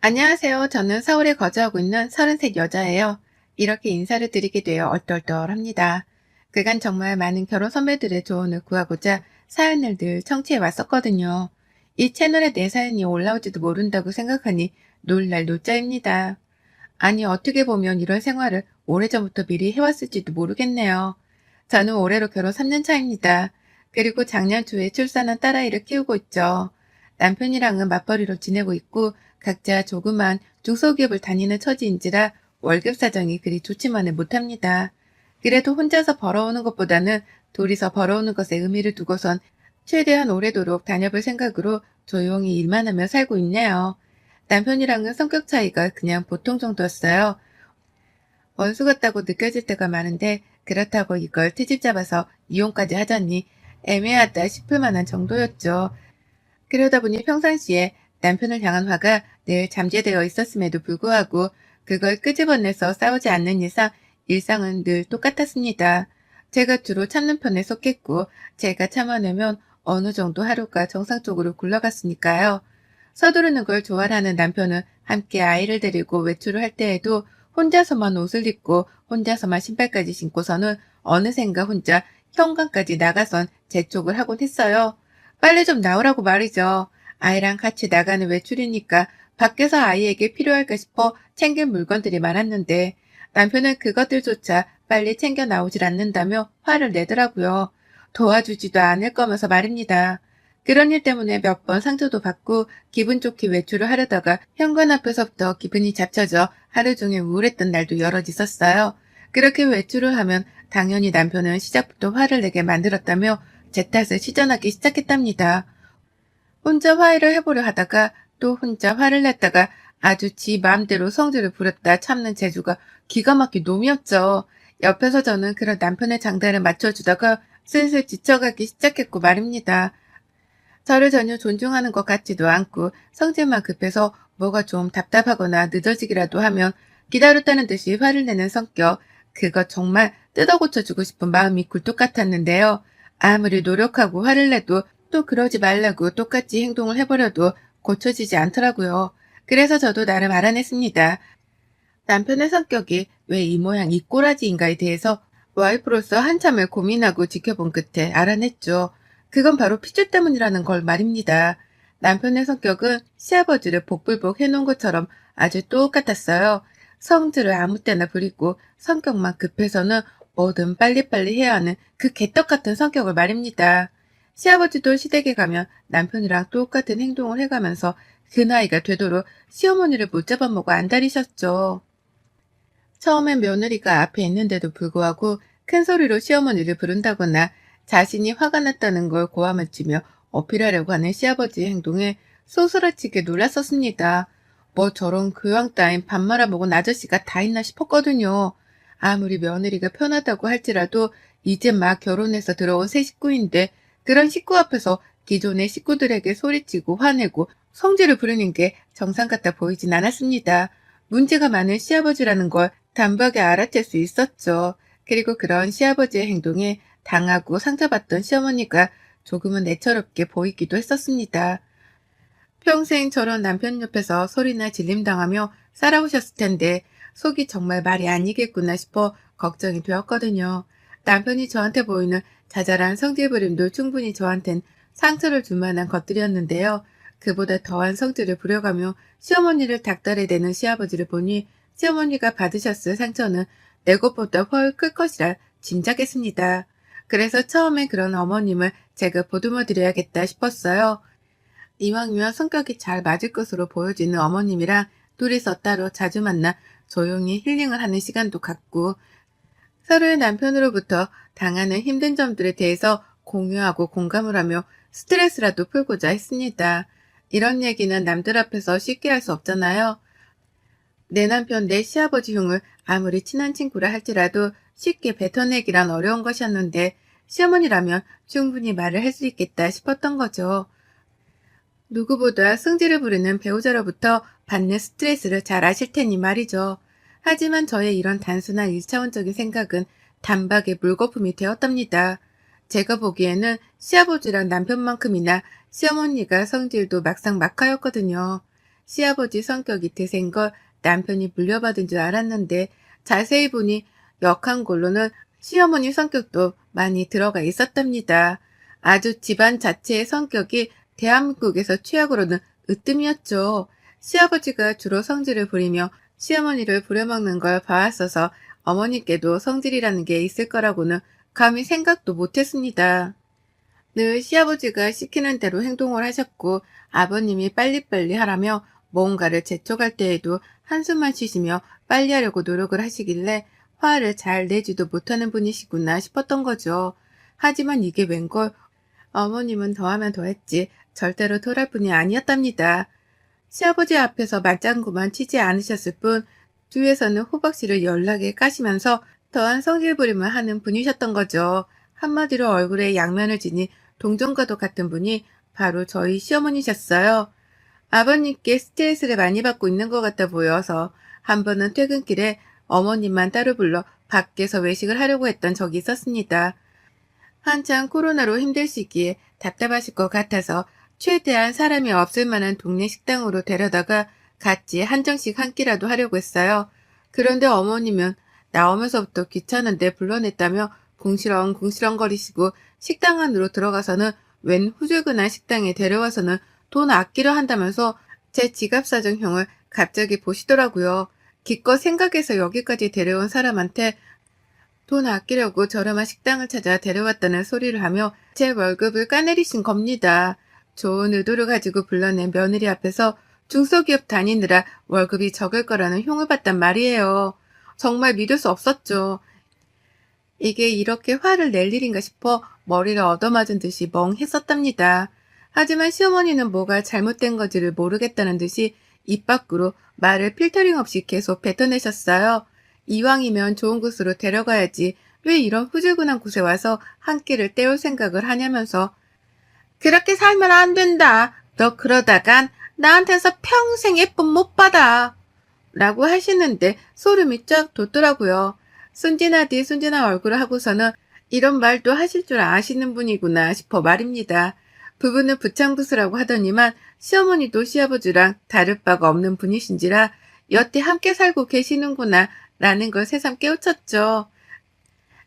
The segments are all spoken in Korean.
안녕하세요. 저는 서울에 거주하고 있는 33 여자예요. 이렇게 인사를 드리게 되어 얼떨떨합니다. 그간 정말 많은 결혼 선배들의 조언을 구하고자 사연을 늘 청취해 왔었거든요. 이 채널에 내 사연이 올라올지도 모른다고 생각하니 놀랄 노자입니다. 아니, 어떻게 보면 이런 생활을 오래전부터 미리 해왔을지도 모르겠네요. 저는 올해로 결혼 3년 차입니다. 그리고 작년 초에 출산한 딸아이를 키우고 있죠. 남편이랑은 맞벌이로 지내고 있고 각자 조그만 중소기업을 다니는 처지인지라 월급 사정이 그리 좋지만은 못합니다. 그래도 혼자서 벌어오는 것보다는 둘이서 벌어오는 것에 의미를 두고선 최대한 오래도록 다녀볼 생각으로 조용히 일만 하며 살고 있네요. 남편이랑은 성격 차이가 그냥 보통 정도였어요. 원수 같다고 느껴질 때가 많은데 그렇다고 이걸 트집 잡아서 이혼까지 하자니 애매하다 싶을 만한 정도였죠. 그러다 보니 평상시에 남편을 향한 화가 늘 잠재되어 있었음에도 불구하고 그걸 끄집어내서 싸우지 않는 이상 일상은 늘 똑같았습니다. 제가 주로 참는 편에 속했고 제가 참아내면 어느 정도 하루가 정상적으로 굴러갔으니까요. 서두르는 걸 좋아하는 남편은 함께 아이를 데리고 외출을 할 때에도 혼자서만 옷을 입고 혼자서만 신발까지 신고서는 어느샌가 혼자 현관까지 나가선 재촉을 하곤 했어요. 빨리 좀 나오라고 말이죠. 아이랑 같이 나가는 외출이니까 밖에서 아이에게 필요할까 싶어 챙긴 물건들이 많았는데 남편은 그것들조차 빨리 챙겨 나오질 않는다며 화를 내더라고요. 도와주지도 않을 거면서 말입니다. 그런 일 때문에 몇 번 상처도 받고 기분 좋게 외출을 하려다가 현관 앞에서부터 기분이 잡쳐져 하루 종일 우울했던 날도 여럿 있었어요. 그렇게 외출을 하면 당연히 남편은 시작부터 화를 내게 만들었다며 제 탓을 시전하기 시작했답니다. 혼자 화해를 해보려 하다가 또 혼자 화를 냈다가 아주 지 마음대로 성질을 부렸다 참는 재주가 기가 막힌 놈이었죠. 옆에서 저는 그런 남편의 장단을 맞춰주다가 슬슬 지쳐가기 시작했고 말입니다. 저를 전혀 존중하는 것 같지도 않고 성질만 급해서 뭐가 좀 답답하거나 늦어지기라도 하면 기다렸다는 듯이 화를 내는 성격. 그거 정말 뜯어 고쳐주고 싶은 마음이 굴뚝 같았는데요. 아무리 노력하고 화를 내도 또 그러지 말라고 똑같이 행동을 해버려도 고쳐지지 않더라고요. 그래서 저도 나름 알아냈습니다. 남편의 성격이 왜 이 모양 이 꼬라지인가에 대해서 와이프로서 한참을 고민하고 지켜본 끝에 알아냈죠. 그건 바로 피주 때문이라는 걸 말입니다. 남편의 성격은 시아버지를 복불복 해놓은 것처럼 아주 똑같았어요. 성질을 아무 때나 부리고 성격만 급해서는 뭐든 빨리빨리 해야 하는 그 개떡 같은 성격을 말입니다. 시아버지도 시댁에 가면 남편이랑 똑같은 행동을 해가면서 그 나이가 되도록 시어머니를 못 잡아먹어 안달이셨죠. 처음엔 며느리가 앞에 있는데도 불구하고 큰 소리로 시어머니를 부른다거나 자신이 화가 났다는 걸 고함을 치며 어필하려고 하는 시아버지의 행동에 소스라치게 놀랐었습니다. 뭐 저런 교양 따윈 밥 말아먹은 아저씨가 다 있나 싶었거든요. 아무리 며느리가 편하다고 할지라도 이제 막 결혼해서 들어온 새 식구인데 그런 식구 앞에서 기존의 식구들에게 소리치고 화내고 성질을 부리는 게 정상 같아 보이진 않았습니다. 문제가 많은 시아버지라는 걸 단박에 알아챌 수 있었죠. 그리고 그런 시아버지의 행동에 당하고 상처받던 시어머니가 조금은 애처롭게 보이기도 했었습니다. 평생 저런 남편 옆에서 소리나 질림당하며 살아오셨을 텐데 속이 정말 말이 아니겠구나 싶어 걱정이 되었거든요. 남편이 저한테 보이는 자잘한 성질 부림도 충분히 저한텐 상처를 줄 만한 것들이었는데요. 그보다 더한 성질을 부려가며 시어머니를 닥달해 대는 시아버지를 보니 시어머니가 받으셨을 상처는 내 것보다 훨 클 것이라 짐작했습니다. 그래서 처음에 그런 어머님을 제가 보듬어 드려야겠다 싶었어요. 이왕이면 성격이 잘 맞을 것으로 보여지는 어머님이랑 둘이서 따로 자주 만나 조용히 힐링을 하는 시간도 갖고 서로의 남편으로부터 당하는 힘든 점들에 대해서 공유하고 공감을 하며 스트레스라도 풀고자 했습니다. 이런 얘기는 남들 앞에서 쉽게 할 수 없잖아요. 내 남편, 내 시아버지 흉을 아무리 친한 친구라 할지라도 쉽게 뱉어내기란 어려운 것이었는데 시어머니라면 충분히 말을 할 수 있겠다 싶었던 거죠. 누구보다 승질을 부리는 배우자로부터 받는 스트레스를 잘 아실 테니 말이죠. 하지만 저의 이런 단순한 일차원적인 생각은 단박에 물거품이 되었답니다. 제가 보기에는 시아버지랑 남편만큼이나 시어머니가 성질도 막상 막하였거든요. 시아버지 성격이 드센 걸 남편이 물려받은 줄 알았는데 자세히 보니 역한 걸로는 시어머니 성격도 많이 들어가 있었답니다. 아주 집안 자체의 성격이 대한민국에서 최악으로는 으뜸이었죠. 시아버지가 주로 성질을 부리며 시어머니를 부려먹는 걸 봐왔어서 어머니께도 성질이라는 게 있을 거라고는 감히 생각도 못했습니다. 늘 시아버지가 시키는 대로 행동을 하셨고 아버님이 빨리빨리 하라며 뭔가를 재촉할 때에도 한숨만 쉬시며 빨리 하려고 노력을 하시길래 화를 잘 내지도 못하는 분이시구나 싶었던 거죠. 하지만 이게 웬걸 어머님은 더하면 더했지 절대로 덜할 분이 아니었답니다. 시아버지 앞에서 맞장구만 치지 않으셨을 뿐 뒤에서는 호박씨를 연락에 까시면서 더한 성질 부림을 하는 분이셨던 거죠. 한마디로 얼굴에 양면을 지닌 동정과도 같은 분이 바로 저희 시어머니셨어요. 아버님께 스트레스를 많이 받고 있는 것 같아 보여서 한 번은 퇴근길에 어머님만 따로 불러 밖에서 외식을 하려고 했던 적이 있었습니다. 한창 코로나로 힘들 시기에 답답하실 것 같아서 최대한 사람이 없을 만한 동네 식당으로 데려다가 같이 한정식 한 끼라도 하려고 했어요. 그런데 어머님은 나오면서부터 귀찮은데 불러냈다며 궁시렁궁시렁거리시고 식당 안으로 들어가서는 웬 후줄근한 식당에 데려와서는 돈 아끼려 한다면서 제 지갑 사정형을 갑자기 보시더라고요. 기껏 생각해서 여기까지 데려온 사람한테 돈 아끼려고 저렴한 식당을 찾아 데려왔다는 소리를 하며 제 월급을 까내리신 겁니다. 좋은 의도를 가지고 불러낸 며느리 앞에서 중소기업 다니느라 월급이 적을 거라는 흉을 봤단 말이에요. 정말 믿을 수 없었죠. 이게 이렇게 화를 낼 일인가 싶어 머리를 얻어맞은 듯이 멍했었답니다. 하지만 시어머니는 뭐가 잘못된 건지를 모르겠다는 듯이 입 밖으로 말을 필터링 없이 계속 뱉어내셨어요. 이왕이면 좋은 곳으로 데려가야지 왜 이런 후줄근한 곳에 와서 한 끼를 때울 생각을 하냐면서 그렇게 살면 안 된다. 너 그러다간 나한테서 평생 예쁨 못 받아. 라고 하시는데 소름이 쫙 돋더라고요. 순진하디 순진한 얼굴을 하고서는 이런 말도 하실 줄 아시는 분이구나 싶어 말입니다. 부부는 부창부수라고 하더니만 시어머니도 시아버지랑 다를 바가 없는 분이신지라 여태 함께 살고 계시는구나 라는 걸 새삼 깨우쳤죠.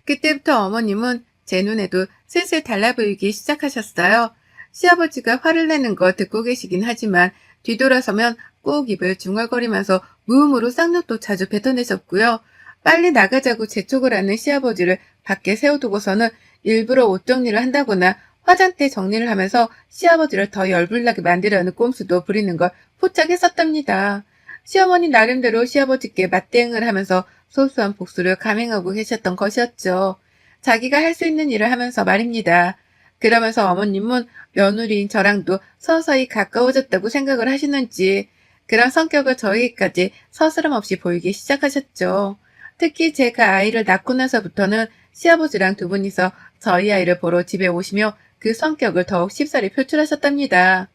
그때부터 어머님은 제 눈에도 슬슬 달라 보이기 시작하셨어요. 시아버지가 화를 내는 거 듣고 계시긴 하지만 뒤돌아서면 꼭 입을 중얼거리면서 무음으로 쌍욕도 자주 뱉어내셨고요. 빨리 나가자고 재촉을 하는 시아버지를 밖에 세워두고서는 일부러 옷 정리를 한다거나 화장대 정리를 하면서 시아버지를 더 열불나게 만들려는 꼼수도 부리는 걸 포착했었답니다. 시어머니 나름대로 시아버지께 맞대응을 하면서 소소한 복수를 감행하고 계셨던 것이었죠. 자기가 할 수 있는 일을 하면서 말입니다. 그러면서 어머님은 며느리인 저랑도 서서히 가까워졌다고 생각을 하시는지 그런 성격을 저에게까지 서스럼 없이 보이기 시작하셨죠. 특히 제가 아이를 낳고 나서부터는 시아버지랑 두 분이서 저희 아이를 보러 집에 오시며 그 성격을 더욱 쉽사리 표출하셨답니다.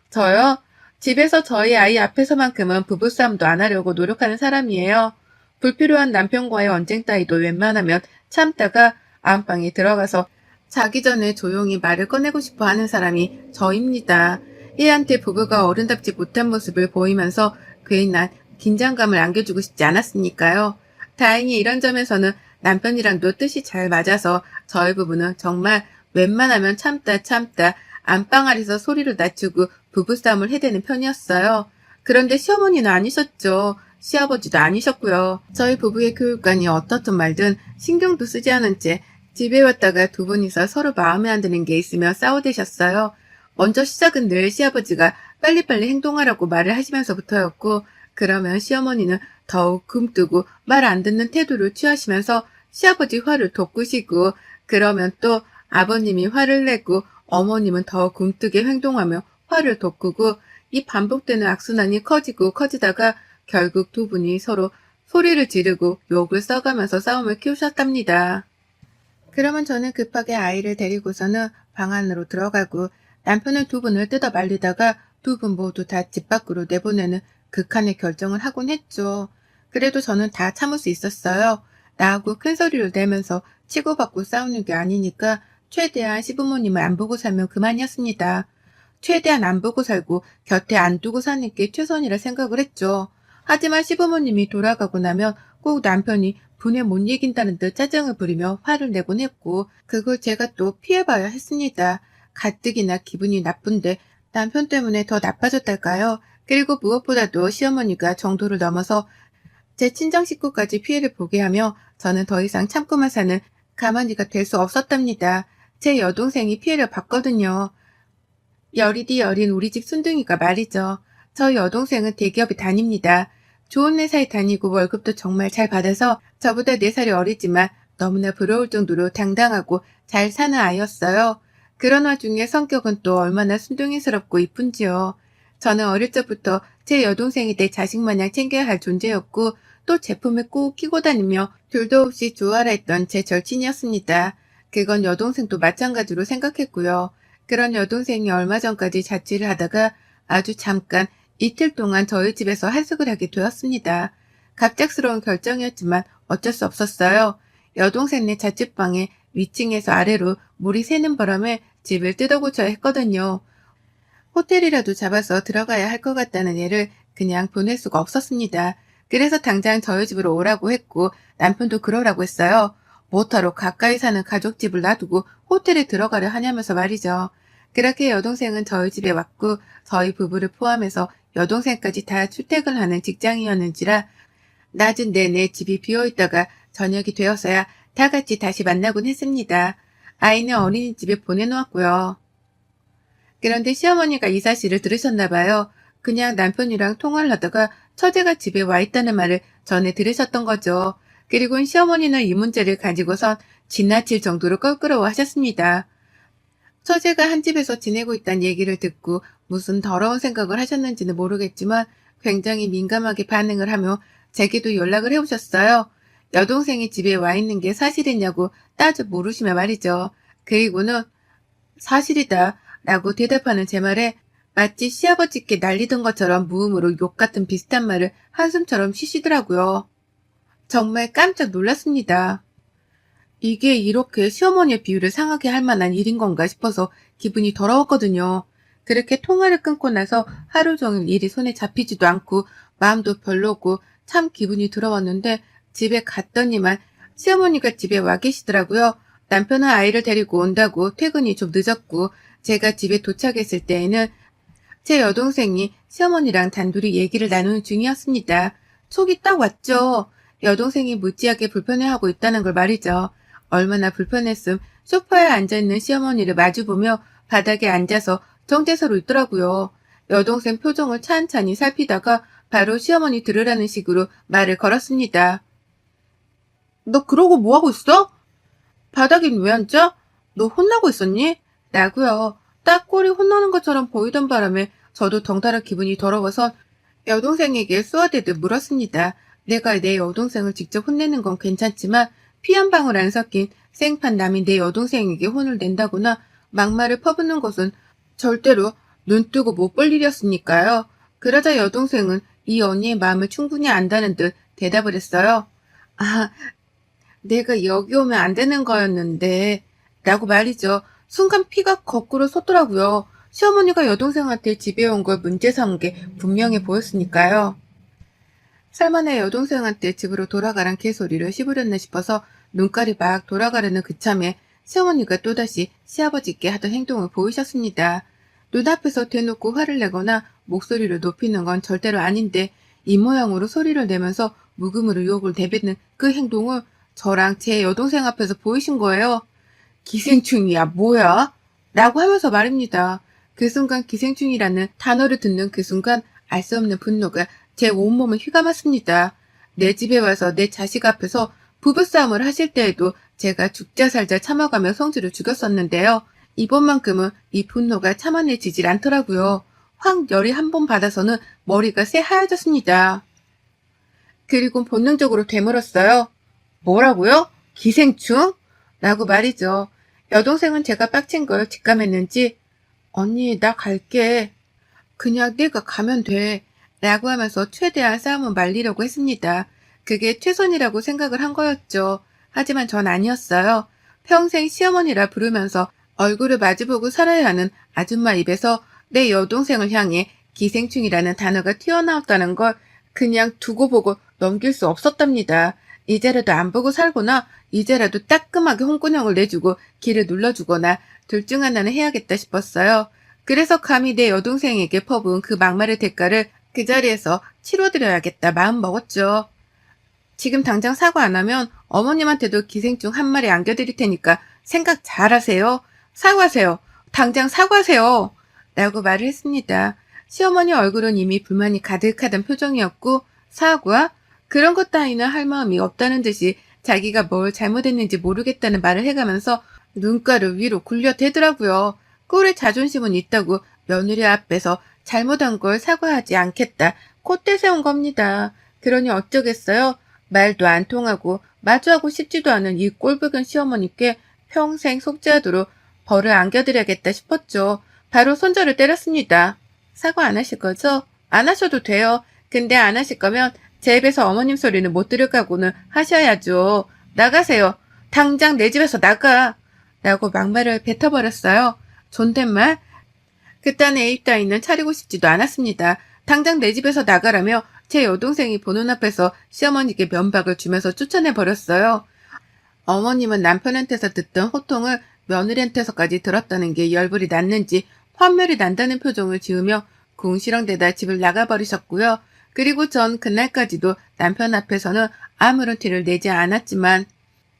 저요? 집에서 저희 아이 앞에서만큼은 부부싸움도 안 하려고 노력하는 사람이에요. 불필요한 남편과의 언쟁 따위도 웬만하면 참다가 안방에 들어가서 자기 전에 조용히 말을 꺼내고 싶어 하는 사람이 저입니다. 얘한테 부부가 어른답지 못한 모습을 보이면서 괜한 긴장감을 안겨주고 싶지 않았으니까요. 다행히 이런 점에서는 남편이랑도 뜻이 잘 맞아서 저희 부부는 정말 웬만하면 참다 안방 아래서 소리를 낮추고 부부싸움을 해대는 편이었어요. 그런데 시어머니는 아니셨죠. 시아버지도 아니셨고요. 저희 부부의 교육관이 어떻든 말든 신경도 쓰지 않은 채 집에 왔다가 두 분이서 서로 마음에 안 드는 게 있으며 싸우대셨어요. 먼저 시작은 늘 시아버지가 빨리빨리 행동하라고 말을 하시면서부터였고 그러면 시어머니는 더욱 굼뜨고 말 안 듣는 태도를 취하시면서 시아버지 화를 돋구시고 그러면 또 아버님이 화를 내고 어머님은 더 굼뜨게 행동하며 화를 돋구고 이 반복되는 악순환이 커지고 커지다가 결국 두 분이 서로 소리를 지르고 욕을 써가면서 싸움을 키우셨답니다. 그러면 저는 급하게 아이를 데리고서는 방 안으로 들어가고 남편은 두 분을 뜯어 말리다가 두 분 모두 다 집 밖으로 내보내는 극한의 결정을 하곤 했죠. 그래도 저는 다 참을 수 있었어요. 나하고 큰 소리를 내면서 치고받고 싸우는 게 아니니까 최대한 시부모님을 안 보고 살면 그만이었습니다. 최대한 안 보고 살고 곁에 안 두고 사는 게 최선이라 생각을 했죠. 하지만 시부모님이 돌아가고 나면 꼭 남편이 분에 못 이긴다는 듯 짜증을 부리며 화를 내곤 했고, 그걸 제가 또 피해봐야 했습니다. 가뜩이나 기분이 나쁜데 남편 때문에 더 나빠졌달까요? 그리고 무엇보다도 시어머니가 정도를 넘어서 제 친정 식구까지 피해를 보게 하며 저는 더 이상 참고만 사는 가만히가 될 수 없었답니다. 제 여동생이 피해를 봤거든요. 여리디 여린 우리 집 순둥이가 말이죠. 저 여동생은 대기업에 다닙니다. 좋은 회사에 다니고 월급도 정말 잘 받아서 저보다 4살이 어리지만 너무나 부러울 정도로 당당하고 잘 사는 아이였어요. 그런 와중에 성격은 또 얼마나 순둥이스럽고 이쁜지요. 저는 어릴 적부터 제 여동생이 내 자식 마냥 챙겨야 할 존재였고, 또 제품을 꼭 끼고 다니며 둘도 없이 좋아라 했던 제 절친이었습니다. 그건 여동생도 마찬가지로 생각했고요. 그런 여동생이 얼마 전까지 자취를 하다가 아주 잠깐 이틀 동안 저희 집에서 하숙을 하게 되었습니다. 갑작스러운 결정이었지만 어쩔 수 없었어요. 여동생네 자취방에 위층에서 아래로 물이 새는 바람에 집을 뜯어고쳐야 했거든요. 호텔이라도 잡아서 들어가야 할 것 같다는 애를 그냥 보낼 수가 없었습니다. 그래서 당장 저희 집으로 오라고 했고, 남편도 그러라고 했어요. 못하러 가까이 사는 가족 집을 놔두고 호텔에 들어가려 하냐면서 말이죠. 그렇게 여동생은 저희 집에 왔고, 저희 부부를 포함해서 여동생까지 다 출퇴근하는 직장이었는지라 낮은 내내 집이 비어있다가 저녁이 되어서야 다 같이 다시 만나곤 했습니다. 아이는 어린이집에 보내놓았고요. 그런데 시어머니가 이 사실을 들으셨나 봐요. 그냥 남편이랑 통화를 하다가 처제가 집에 와 있다는 말을 전해 들으셨던 거죠. 그리고 시어머니는 이 문제를 가지고선 지나칠 정도로 껄끄러워하셨습니다. 처제가 한 집에서 지내고 있다는 얘기를 듣고 무슨 더러운 생각을 하셨는지는 모르겠지만 굉장히 민감하게 반응을 하며 제게도 연락을 해오셨어요. 여동생이 집에 와 있는 게 사실이냐고 따져 물으시며 말이죠. 그리고는 사실이다 라고 대답하는 제 말에 마치 시아버지께 날리던 것처럼 무음으로 욕 같은 비슷한 말을 한숨처럼 쉬시더라고요. 정말 깜짝 놀랐습니다. 이게 이렇게 시어머니의 비유를 상하게 할 만한 일인 건가 싶어서 기분이 더러웠거든요. 그렇게 통화를 끊고 나서 하루 종일 일이 손에 잡히지도 않고 마음도 별로고 참 기분이 들어왔는데, 집에 갔더니만 시어머니가 집에 와 계시더라고요. 남편은 아이를 데리고 온다고 퇴근이 좀 늦었고, 제가 집에 도착했을 때에는 제 여동생이 시어머니랑 단둘이 얘기를 나누는 중이었습니다. 속이 딱 왔죠. 여동생이 무지하게 불편해하고 있다는 걸 말이죠. 얼마나 불편했음. 소파에 앉아있는 시어머니를 마주보며 바닥에 앉아서 정체서로 있더라고요. 여동생 표정을 찬찬히 살피다가 바로 시어머니 들으라는 식으로 말을 걸었습니다. 너 그러고 뭐하고 있어? 바닥엔 왜 앉아? 너 혼나고 있었니? 라고요. 딱 꼴이 혼나는 것처럼 보이던 바람에 저도 덩달아 기분이 더러워서 여동생에게 쏘아대듯 물었습니다. 내가 내 여동생을 직접 혼내는 건 괜찮지만 피 한 방울 안 섞인 생판 남인 내 여동생에게 혼을 낸다거나 막말을 퍼붓는 것은 절대로 눈 뜨고 못 볼 일이었으니까요. 그러자 여동생은 이 언니의 마음을 충분히 안다는 듯 대답을 했어요. 아, 내가 여기 오면 안 되는 거였는데 라고 말이죠. 순간 피가 거꾸로 솟더라고요. 시어머니가 여동생한테 집에 온 걸 문제 삼은 게 분명해 보였으니까요. 살만의 여동생한테 집으로 돌아가란 개소리를 씹으렸나 싶어서 눈깔이 막 돌아가려는 그참에 시어머니가 또다시 시아버지께 하던 행동을 보이셨습니다. 눈앞에서 대놓고 화를 내거나 목소리를 높이는 건 절대로 아닌데 이 모양으로 소리를 내면서 묵음으로 욕을 내뱉는 그 행동을 저랑 제 여동생 앞에서 보이신 거예요. 기생충이야 뭐야? 라고 하면서 말입니다. 그 순간 기생충이라는 단어를 듣는 그 순간 알 수 없는 분노가 제 온몸을 휘감았습니다. 내 집에 와서 내 자식 앞에서 부부싸움을 하실 때에도 제가 죽자 살자 참아가며 성질을 죽였었는데요. 이번만큼은 이 분노가 참아내지질 않더라고요. 확 열이 한 번 받아서는 머리가 새하얘졌습니다. 그리고 본능적으로 되물었어요. 뭐라고요? 기생충? 라고 말이죠. 여동생은 제가 빡친 걸 직감했는지 언니 나 갈게. 그냥 내가 가면 돼. 라고 하면서 최대한 싸움을 말리려고 했습니다. 그게 최선이라고 생각을 한 거였죠. 하지만 전 아니었어요. 평생 시어머니라 부르면서 얼굴을 마주보고 살아야 하는 아줌마 입에서 내 여동생을 향해 기생충이라는 단어가 튀어나왔다는 걸 그냥 두고 보고 넘길 수 없었답니다. 이제라도 안 보고 살거나 이제라도 따끔하게 홍군형을 내주고 길을 눌러주거나 둘 중 하나는 해야겠다 싶었어요. 그래서 감히 내 여동생에게 퍼부은 그 막말의 대가를 그 자리에서 치러드려야겠다 마음 먹었죠. 지금 당장 사과 안 하면 어머님한테도 기생충 한 마리 안겨드릴 테니까 생각 잘하세요. 사과하세요. 당장 사과하세요. 라고 말을 했습니다. 시어머니 얼굴은 이미 불만이 가득하던 표정이었고 사과? 그런 것 따위는 할 마음이 없다는 듯이 자기가 뭘 잘못했는지 모르겠다는 말을 해가면서 눈가를 위로 굴려대더라고요. 꼴에 자존심은 있다고 며느리 앞에서 잘못한 걸 사과하지 않겠다. 콧대 세운 겁니다. 그러니 어쩌겠어요? 말도 안 통하고 마주하고 싶지도 않은 이 꼴불견 시어머니께 평생 속죄하도록 벌을 안겨드려야겠다 싶었죠. 바로 손절을 때렸습니다. 사과 안 하실 거죠? 안 하셔도 돼요. 근데 안 하실 거면 제 입에서 어머님 소리는 못 들을까고는 하셔야죠. 나가세요. 당장 내 집에서 나가. 라고 막말을 뱉어버렸어요. 존댓말? 그딴 애입 따위는 차리고 싶지도 않았습니다. 당장 내 집에서 나가라며 제 여동생이 보는 앞에서 시어머니께 면박을 주면서 쫓아내버렸어요. 어머님은 남편한테서 듣던 호통을 며느리한테서까지 들었다는 게 열불이 났는지 환멸이 난다는 표정을 지으며 궁시렁대다 집을 나가버리셨고요. 그리고 전 그날까지도 남편 앞에서는 아무런 티를 내지 않았지만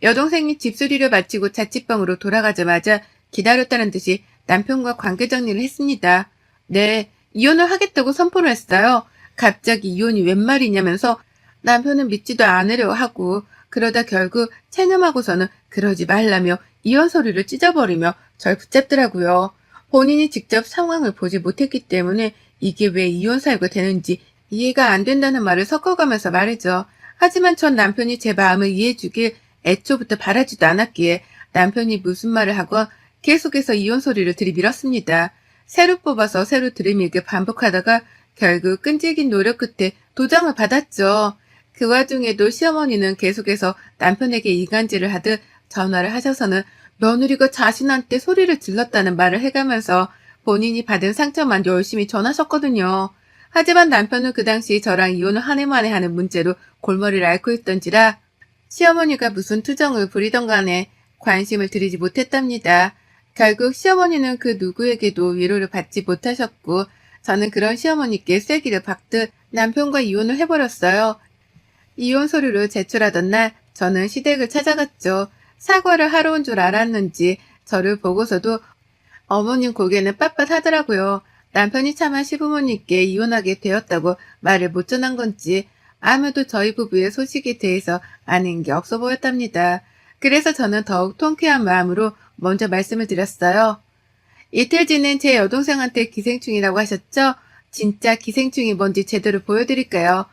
여동생이 집수리를 마치고 자취방으로 돌아가자마자 기다렸다는 듯이 남편과 관계 정리를 했습니다. 네, 이혼을 하겠다고 선포를 했어요. 갑자기 이혼이 웬 말이냐면서 남편은 믿지도 않으려 하고 그러다 결국 체념하고서는 그러지 말라며 이혼 소리를 찢어버리며 절 붙잡더라고요. 본인이 직접 상황을 보지 못했기 때문에 이게 왜 이혼 사유가 되는지 이해가 안 된다는 말을 섞어가면서 말이죠. 하지만 전 남편이 제 마음을 이해해주길 애초부터 바라지도 않았기에 남편이 무슨 말을 하고 계속해서 이혼 소리를 들이밀었습니다. 새로 뽑아서 새로 들이밀게 반복하다가 결국 끈질긴 노력 끝에 도장을 받았죠. 그 와중에도 시어머니는 계속해서 남편에게 이간질을 하듯 전화를 하셔서는 며느리가 자신한테 소리를 질렀다는 말을 해가면서 본인이 받은 상처만 열심히 전하셨거든요. 하지만 남편은 그 당시 저랑 이혼을 한 해 만에 하는 문제로 골머리를 앓고 있던지라 시어머니가 무슨 투정을 부리던 간에 관심을 들이지 못했답니다. 결국 시어머니는 그 누구에게도 위로를 받지 못하셨고 저는 그런 시어머니께 쐐기를 박듯 남편과 이혼을 해버렸어요. 이혼 서류를 제출하던 날 저는 시댁을 찾아갔죠. 사과를 하러 온 줄 알았는지 저를 보고서도 어머님 고개는 빳빳하더라고요. 남편이 차마 시부모님께 이혼하게 되었다고 말을 못 전한 건지 아무도 저희 부부의 소식에 대해서 아는 게 없어 보였답니다. 그래서 저는 더욱 통쾌한 마음으로 먼저 말씀을 드렸어요. 이틀 지는 제 여동생한테 기생충이라고 하셨죠? 진짜 기생충이 뭔지 제대로 보여드릴까요?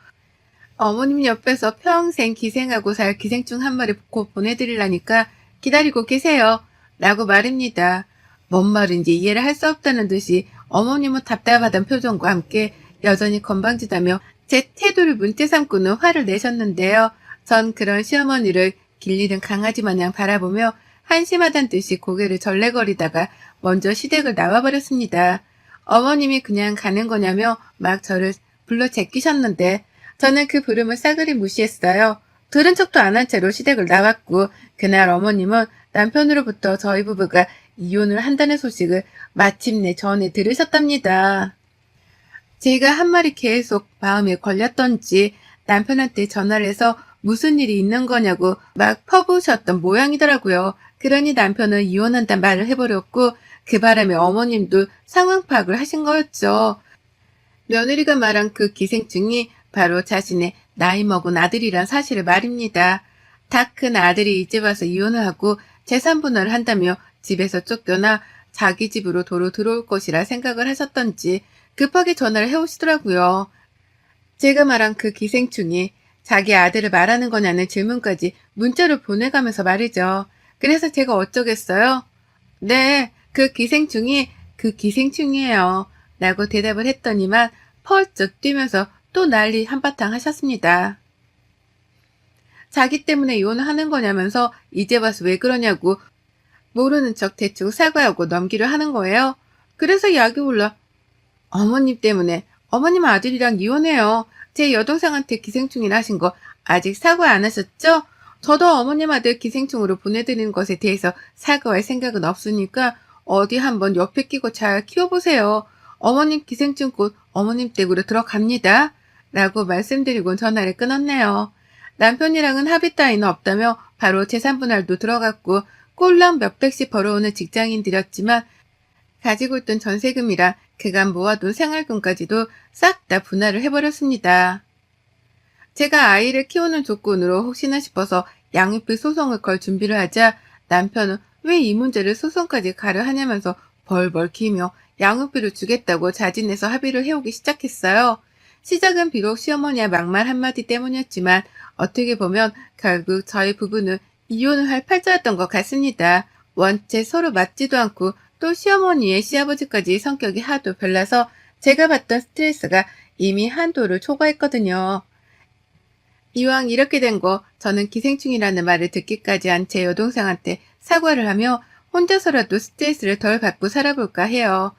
어머님 옆에서 평생 기생하고 살 기생충 한 마리 곧 보내드리라니까 기다리고 계세요. 라고 말입니다. 뭔 말인지 이해를 할 수 없다는 듯이 어머님은 답답하던 표정과 함께 여전히 건방지다며 제 태도를 문제 삼고는 화를 내셨는데요. 전 그런 시어머니를 길리는 강아지 마냥 바라보며 한심하단 듯이 고개를 절레거리다가 먼저 시댁을 나와버렸습니다. 어머님이 그냥 가는 거냐며 막 저를 불러 제끼셨는데 저는 그 부름을 싸그리 무시했어요. 들은 척도 안 한 채로 시댁을 나왔고 그날 어머님은 남편으로부터 저희 부부가 이혼을 한다는 소식을 마침내 전해 들으셨답니다. 제가 한 말이 계속 마음에 걸렸던지 남편한테 전화를 해서 무슨 일이 있는 거냐고 막 퍼부으셨던 모양이더라고요. 그러니 남편은 이혼한단 말을 해버렸고 그 바람에 어머님도 상황 파악을 하신 거였죠. 며느리가 말한 그 기생충이 바로 자신의 나이 먹은 아들이란 사실을 말입니다. 다 큰 아들이 이제 와서 이혼을 하고 재산 분할을 한다며 집에서 쫓겨나 자기 집으로 도로 들어올 것이라 생각을 하셨던지 급하게 전화를 해오시더라고요. 제가 말한 그 기생충이 자기 아들을 말하는 거냐는 질문까지 문자로 보내가면서 말이죠. 그래서 제가 어쩌겠어요? 네, 그 기생충이에요. 라고 대답을 했더니만 펄쩍 뛰면서 또 난리 한바탕 하셨습니다. 자기 때문에 이혼을 하는 거냐면서 이제 와서 왜 그러냐고 모르는 척 대충 사과하고 넘기려 하는 거예요. 그래서 약이 올라 어머님 때문에 어머님 아들이랑 이혼해요. 제 여동생한테 기생충이라 하신 거 아직 사과 안 하셨죠? 저도 어머님 아들 기생충으로 보내드리는 것에 대해서 사과할 생각은 없으니까 어디 한번 옆에 끼고 잘 키워보세요. 어머님 기생충 곧 어머님 댁으로 들어갑니다. 라고 말씀드리고 전화를 끊었네요. 남편이랑은 합의 따위는 없다며 바로 재산분할도 들어갔고 꼴랑 몇백씩 벌어오는 직장인들이었지만 가지고 있던 전세금이라 그간 모아둔 생활금까지도 싹 다 분할을 해버렸습니다. 제가 아이를 키우는 조건으로 혹시나 싶어서 양육비 소송을 걸 준비를 하자 남편은 왜 이 문제를 소송까지 가려 하냐면서 벌벌 기며 양육비를 주겠다고 자진해서 합의를 해오기 시작했어요. 시작은 비록 시어머니의 막말 한마디 때문이었지만 어떻게 보면 결국 저희 부부는 이혼을 할 팔자였던 것 같습니다. 원체 서로 맞지도 않고 또 시어머니의 시아버지까지 성격이 하도 별나서 제가 받던 스트레스가 이미 한도를 초과했거든요. 이왕 이렇게 된 거 저는 기생충이라는 말을 듣기까지 한 제 여동생한테 사과를 하며 혼자서라도 스트레스를 덜 받고 살아볼까 해요.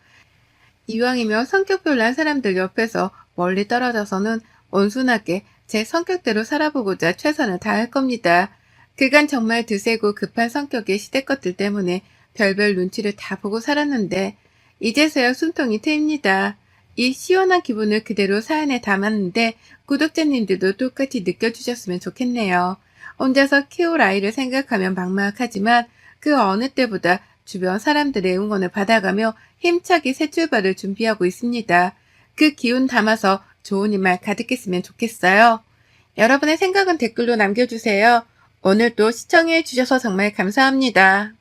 이왕이면 성격 별난 사람들 옆에서 멀리 떨어져서는 온순하게 제 성격대로 살아보고자 최선을 다할 겁니다. 그간 정말 드세고 급한 성격의 시댁 것들 때문에 별별 눈치를 다 보고 살았는데 이제서야 숨통이 트입니다. 이 시원한 기분을 그대로 사연에 담았는데 구독자님들도 똑같이 느껴주셨으면 좋겠네요. 혼자서 키울 아이를 생각하면 막막하지만 그 어느 때보다 주변 사람들의 응원을 받아가며 힘차게 새 출발을 준비하고 있습니다. 그 기운 담아서 좋은 일만 가득했으면 좋겠어요. 여러분의 생각은 댓글로 남겨주세요. 오늘도 시청해 주셔서 정말 감사합니다.